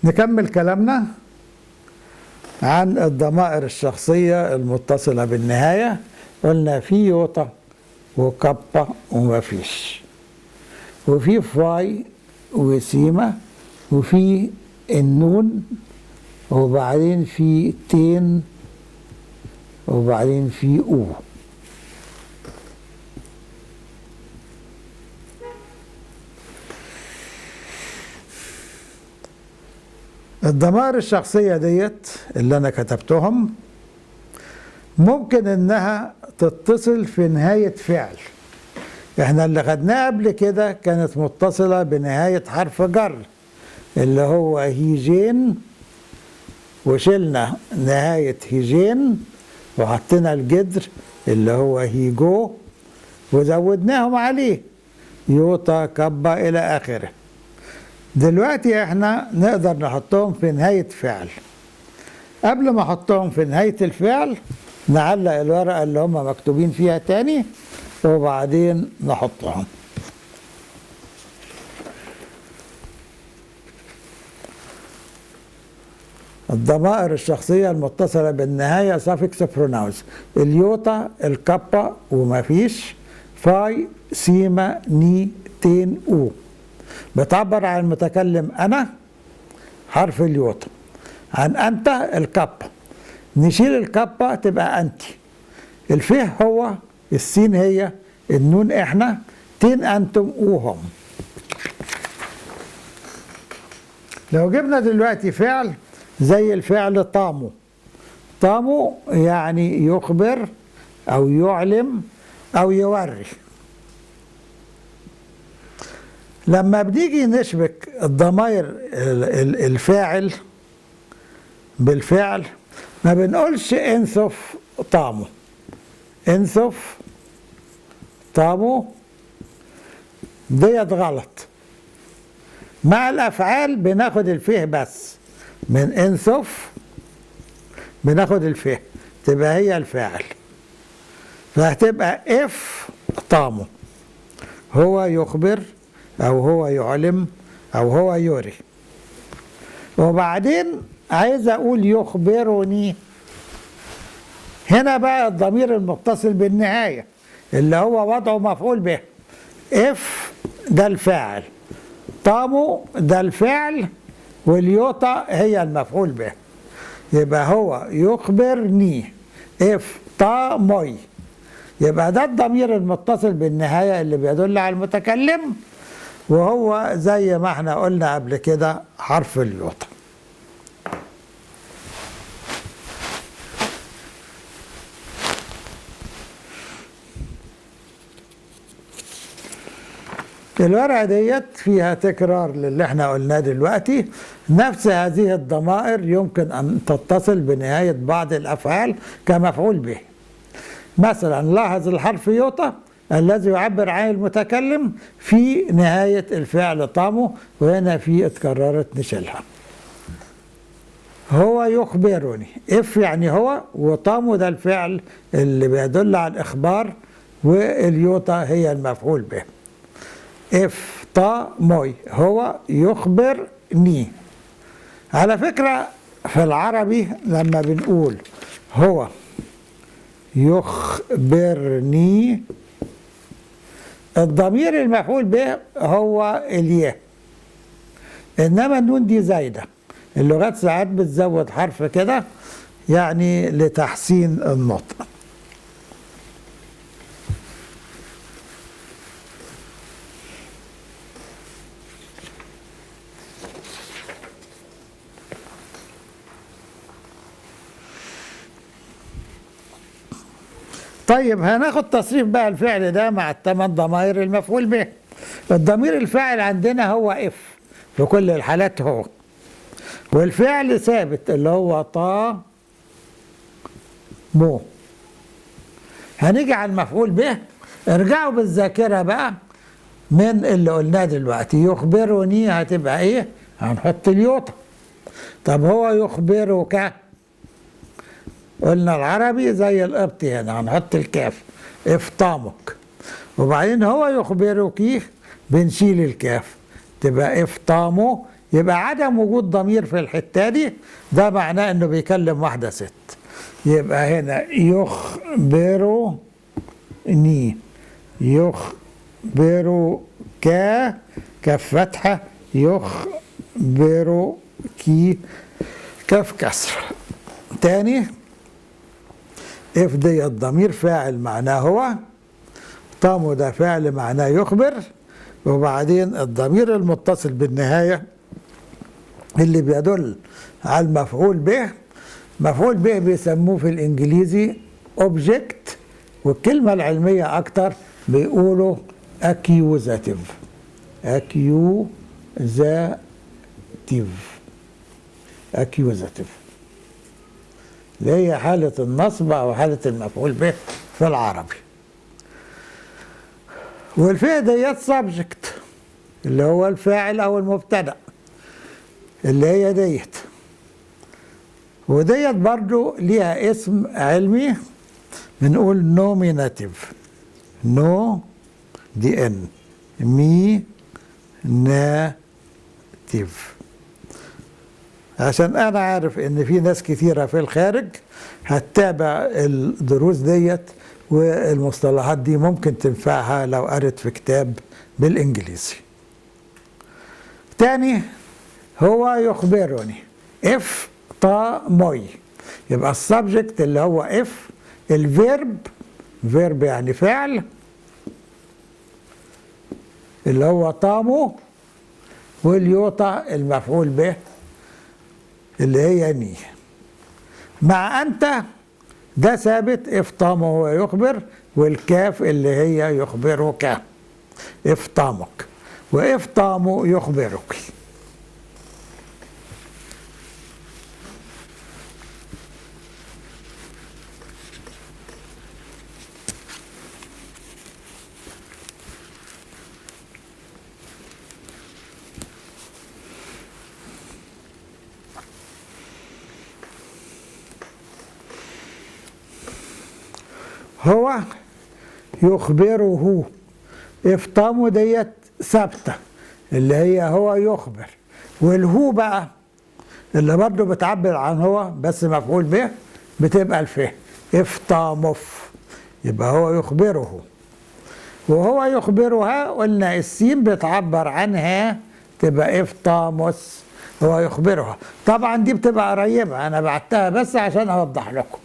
نكمل كلامنا عن الضمائر الشخصية المتصلة بالنهاية. قلنا في يوطا وكابا ومفيش، وفي فاي وسيما، وفي النون، وبعدين في تين، وبعدين في او. الضمائر الشخصية ديت اللي أنا كتبتهم ممكن إنها تتصل في نهاية فعل. إحنا اللي خدناه قبل كده كانت متصلة بنهاية حرف جر اللي هو هيجين، وشلنا نهاية هيجين وحطينا الجذر اللي هو هيجو وزودناهم عليه يوطا كبا إلى آخره. دلوقتي احنا نقدر نحطهم في نهاية فعل. قبل ما احطهم في نهاية الفعل نعلق الورقة اللي هم مكتوبين فيها تاني وبعدين نحطهم. الضمائر الشخصية المتصلة بالنهاية suffix pronouns: اليوتا، الكابا ومفيش، فاي، سيما، ني، تين، او. بتعبر عن المتكلم أنا حرف اليوتا، عن أنت الكابا. نشيل الكابا تبقى أنت، الفه هو، السين هي، النون إحنا، تين أنتم، أوهم. لو جبنا دلوقتي فعل زي الفعل طامو. طامو يعني يخبر أو يعلم أو يوري. لما بنيجي نشبك الضمائر الفاعل بالفعل ما بنقولش انسف طامو، انسف طامو، ديت غلط. مع الافعال بناخد الفه بس، من انسف بناخد الفه تبقى هي الفاعل، فهتبقى اف طامو، هو يخبر أو هو يعلم أو هو يوري. وبعدين عايز أقول يخبرني. هنا بقى الضمير المتصل بالنهاية اللي هو وضعه مفعول به. اف ده الفاعل، طامو ده الفعل، واليوطا هي المفعول به. يبقى هو يخبرني اف طامي. يبقى ده الضمير المتصل بالنهاية اللي بيدل على المتكلم، وهو زي ما احنا قلنا قبل كده حرف اليوطا. الورقة ديت فيها تكرار للي احنا قلناه دلوقتي. نفس هذه الضمائر يمكن أن تتصل بنهاية بعض الأفعال كمفعول به. مثلا لاحظ الحرف يوطا الذي يعبر عن المتكلم في نهاية الفعل طامو، وهنا في اتكررت نشيلها. هو يخبرني، اف يعني هو، وطامو ده الفعل اللي بيدل على الإخبار، واليوطا هي المفعول به. اف طاموي هو يخبرني. على فكرة في العربي لما بنقول هو يخبرني الضمير المفعول به هو الياء، انما النون دي زايده. اللغات ساعات بتزود حرف كده يعني لتحسين النطق. طيب هناخد تصريف بقى الفعل ده مع الثمان ضمائر المفعول به. الضمير الفاعل عندنا هو اف في كل الحالات هو، والفعل ثابت اللي هو طا مو. هنيجي على المفعول به. ارجعوا بالذاكرة بقى من اللي قلناه دلوقتي. يخبرني هتبقى ايه؟ هنحط اليوطا. طب هو يخبرك، قلنا العربي زي القبطي هنا هنحط الكاف افطامك. وبعدين هو يخبرك بنشيل الكاف تبقى افطامه يبقى عدم وجود ضمير في الحتة دي ده معناه انه بيكلم واحدة ست. يبقى هنا يخبرني، يخبرك، كف فتحة، يخبرك كف كسر. تاني، اف دي الضمير فاعل معناه هو، طامو ده فعل معناه يخبر، وبعدين الضمير المتصل بالنهاية اللي بيدل على المفعول به. مفعول به بيسموه في الانجليزي object، والكلمة العلمية اكتر بيقولوا accusative. accusative اللي هي حالة النصب او حالة المفعول به في العربي. والفعل ديت subject اللي هو الفاعل او المبتدأ اللي هي ديت، وديت برضو ليها اسم علمي بنقول nominative. نو دي ان، مي ناتيف. عشان انا عارف ان في ناس كثيرة في الخارج هتتابع الدروس ديت، والمصطلحات دي ممكن تنفعها لو قرت في كتاب بالانجليزي. تاني، هو يخبرني، اف طا موي، يبقى السبجكت اللي هو اف، الفيرب، فيرب يعني فعل اللي هو طامو، واليوطا المفعول به اللي هي ني. مع انت ده ثابت، اف طامو هو يخبر، والكاف اللي هي يخبرك، اف طامك، واف طامو يخبرك. هو يخبره، افطامه ديت ثابته اللي هي هو يخبر، والهو بقى اللي برضه بتعبر عن هو بس مفعول به بتبقى الفه، افطامف، يبقى هو يخبره. وهو يخبرها قلنا السين بتعبر عنها تبقى افطامس، هو يخبرها. طبعا دي بتبقى قريبه، انا بعتها بس عشان اوضح لكم.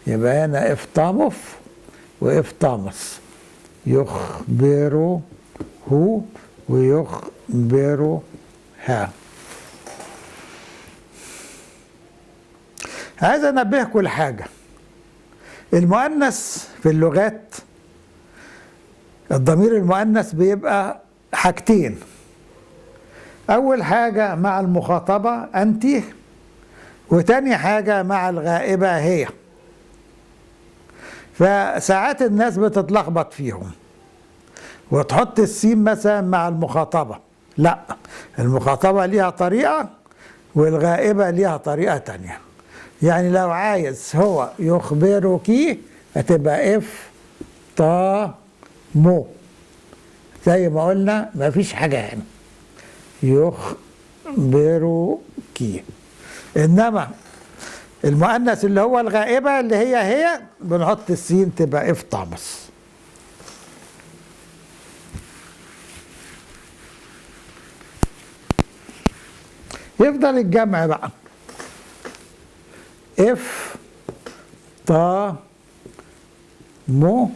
يبقى هنا افطامف وافطامس، يخبره ويخبرها. عايز انبهكم لحاجه، المؤنث في اللغات الضمير المؤنث بيبقى حاجتين. اول حاجه مع المخاطبه انت، وتاني حاجه مع الغائبه هي. فساعات الناس بتتلخبط فيهم وتحط السين مثلا مع المخاطبة، لا، المخاطبة ليها طريقة والغائبة ليها طريقة تانية. يعني لو عايز هو يخبرك هتبقى اف طا مو، زي ما قلنا مفيش حاجة هنا، يخبرك. انما المؤنث اللي هو الغائبة اللي هي بنحط السين تبقى اف طامس. يفضل الجمع بقى، اف طا مو،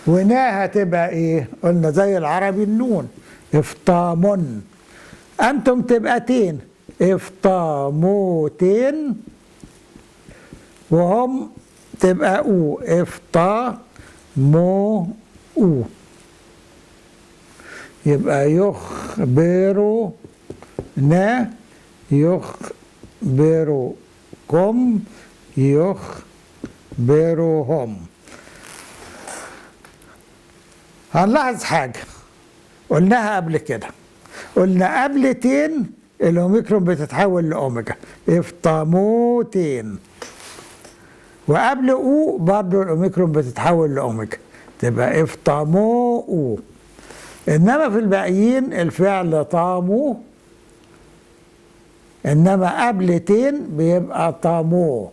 وناها تبقى ايه؟ قلنا زي العربي النون، افطامن. انتم تبقى تين، افطاموتين، وهم تبقى او، افطا مو او. يبقى يخبرنا، يخبركم، يخبرهم. هنلاحظ حاجة قلناها قبل كده، قلنا قبل تين الأوميكرون بتتحول لأوميجا، افطاموتين. وقبل او برضه الأوميكرون بتتحول لأوميجا، تبقى افطامو او. إنما في الباقيين الفعل طامو إنما قبل تين بيبقى طامو،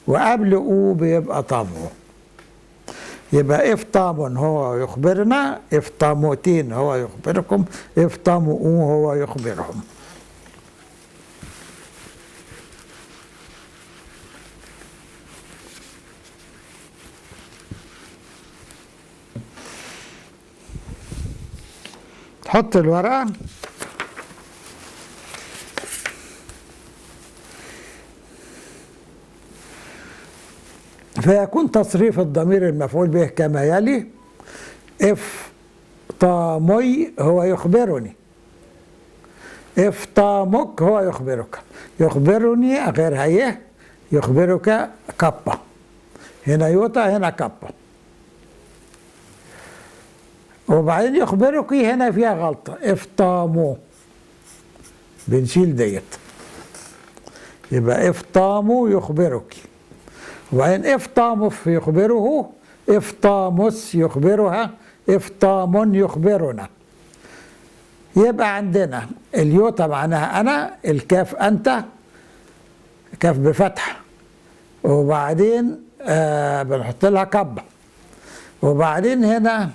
وقبل أو بيبقى طامو. يبقى إفطام هو يخبرنا، إفطاموتين هو يخبركم، إفطامو هو يخبرهم. تحط الورقة فيكون تصريف الضمير المفعول به كما يلي: إفطامي هو يخبرني، إفطامك هو يخبرك. يخبرني غير هي، يخبرك كابا، هنا يوتا هنا كابا. وبعدين يخبرك هنا فيها غلطة، إفطامو بنشيل ديت، يبقى إفطامو يخبرك. وبعدين إفطامف يخبره، إفطامس يخبرها، إفطام يخبرنا. يبقى عندنا اليوتا معناها أنا، الكاف أنت، كاف بفتح، وبعدين بنحط لها كبة، وبعدين هنا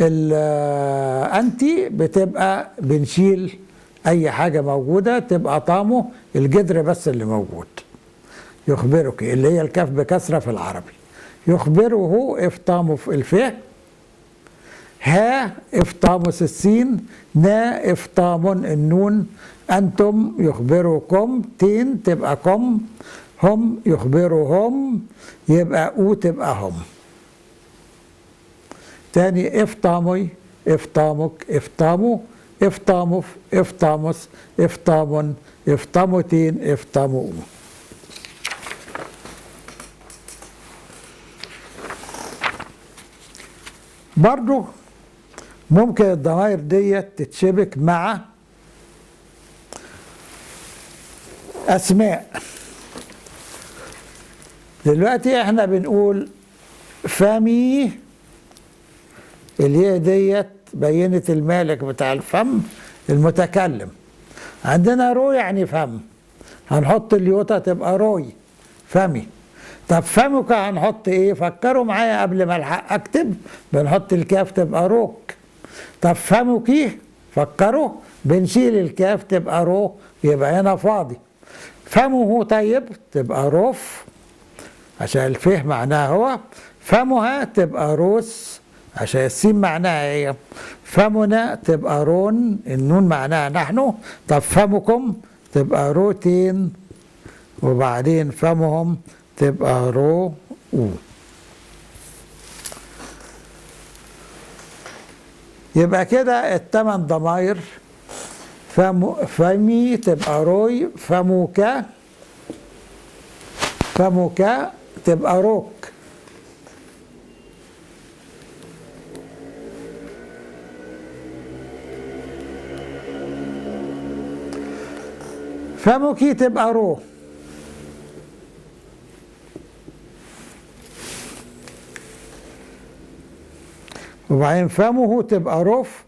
الأنتي بتبقى بنشيل أي حاجة موجودة تبقى طامو، الجدر بس اللي موجود. يخبرك اللي هي الكاف بكسرة في العربي. يخبره إفطامه في الفه، ها إفطامس السين، نا إفطام النون، أنتم يخبركم، تين تبقى كم، هم يخبرهم، يبقى أو تبقى هم. تاني إفطامي، إفطامك، إفطامو، إفطامف، إفطامس، إفطام، إفطامتين، إفطامو. برضو ممكن الضمائر ديت تتشبك مع أسماء. دلوقتي احنا بنقول فمي، اللي هي ديت بينت المالك بتاع الفم المتكلم. عندنا رو يعني فم، هنحط اليوتا تبقى روي فمي. طب فمك هنحط ايه؟ فكروا معايا قبل ما الحق اكتب، بنحط الكاف تبقى روك. طب فمك فكروا، بنشيل الكاف تبقى رو، يبقى هنا فاضي. فمه طيب تبقى روف عشان الفه معناها هو، فمها تبقى روس عشان السين معناها هي، فمنا تبقى رون، النون معناها نحن. طب فمكم تبقى روتين، وبعدين فمهم تبقى رو او. يبقى كده ال8 ضماير. فمي تبقى روي، فمك، فمك تبقى روك، فمك تبقى رو، وبعدين فمه تبقى رف،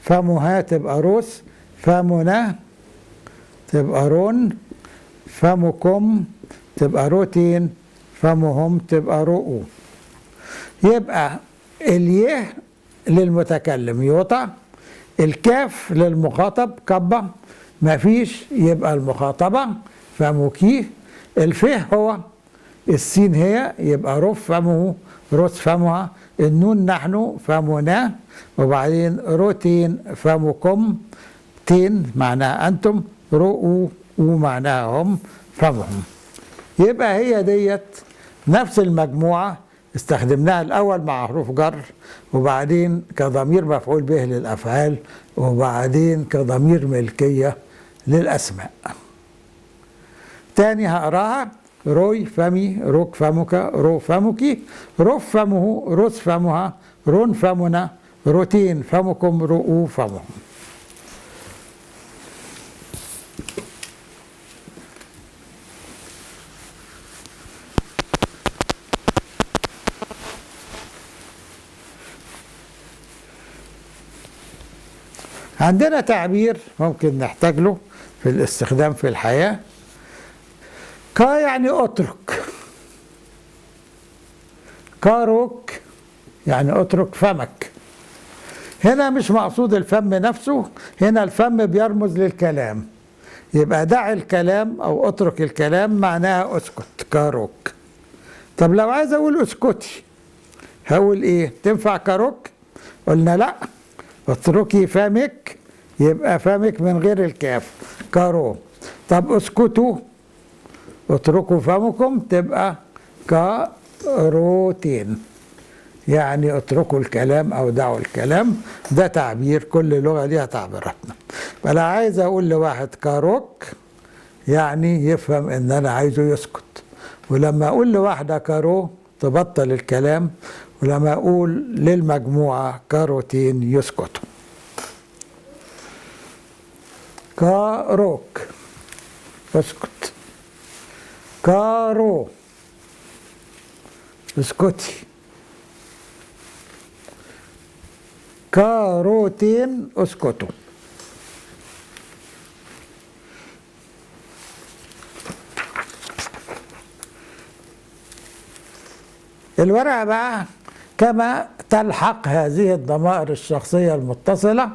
فمها تبقى روس، فمنا تبقى رون، فمكم تبقى روتين، فمهم تبقى رؤو. يبقى اليه للمتكلم يوطى، الكاف للمخاطب كبة، مفيش يبقى المخاطبة فمكيه، الفه هو السين هي يبقى رف فمه، رس فمها، النون نحن فمنا، وبعدين روتين فمكم، تين معناها أنتم، رؤوا ومعناها هم فمهم. يبقى هي ديت نفس المجموعة استخدمناها الأول مع حروف جر، وبعدين كضمير مفعول به للأفعال، وبعدين كضمير ملكية للأسماء. تاني هقراها: روي فمي، روك فمك، رو فمك، رف فمه، رس فمها، رون فمنا، روتين فمكم، رؤوا فمهم. عندنا تعبير ممكن نحتاج له في الاستخدام في الحياة. كا يعني اترك، كاروك يعني اترك فمك. هنا مش مقصود الفم نفسه، هنا الفم بيرمز للكلام، يبقى دع الكلام او اترك الكلام معناها اسكت، كاروك. طب لو عايز اقول اسكتي هقول ايه؟ تنفع كاروك؟ قلنا لا، اتركي فمك، يبقى فمك من غير الكاف، كارو. طب اسكتوا، اتركوا فمكم، تبقى كاروتين، يعني اتركوا الكلام او دعوا الكلام. ده تعبير، كل لغة ليها تعبيراتنا. فانا عايز اقول لواحد كاروك يعني يفهم ان انا عايزه يسكت، ولما اقول لواحدة كارو تبطل الكلام، ولما اقول للمجموعة كاروتين يسكتوا. كاروك اسكت، كارو اسكتي، كاروتين اسكتوا. الورقة بقى كما تلحق هذه الضمائر الشخصية المتصلة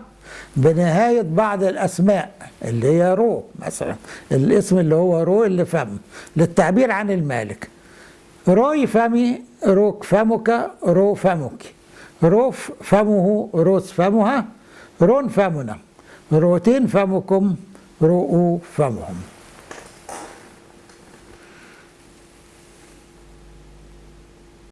بنهاية بعض الأسماء اللي هي رو مثلا، الاسم اللي هو رو اللي فم للتعبير عن المالك. روي فمي، روك فمك، رو فمك، روف فمه، روس فمها، رون فمنا، روتين فمكم، رؤوا فمهم.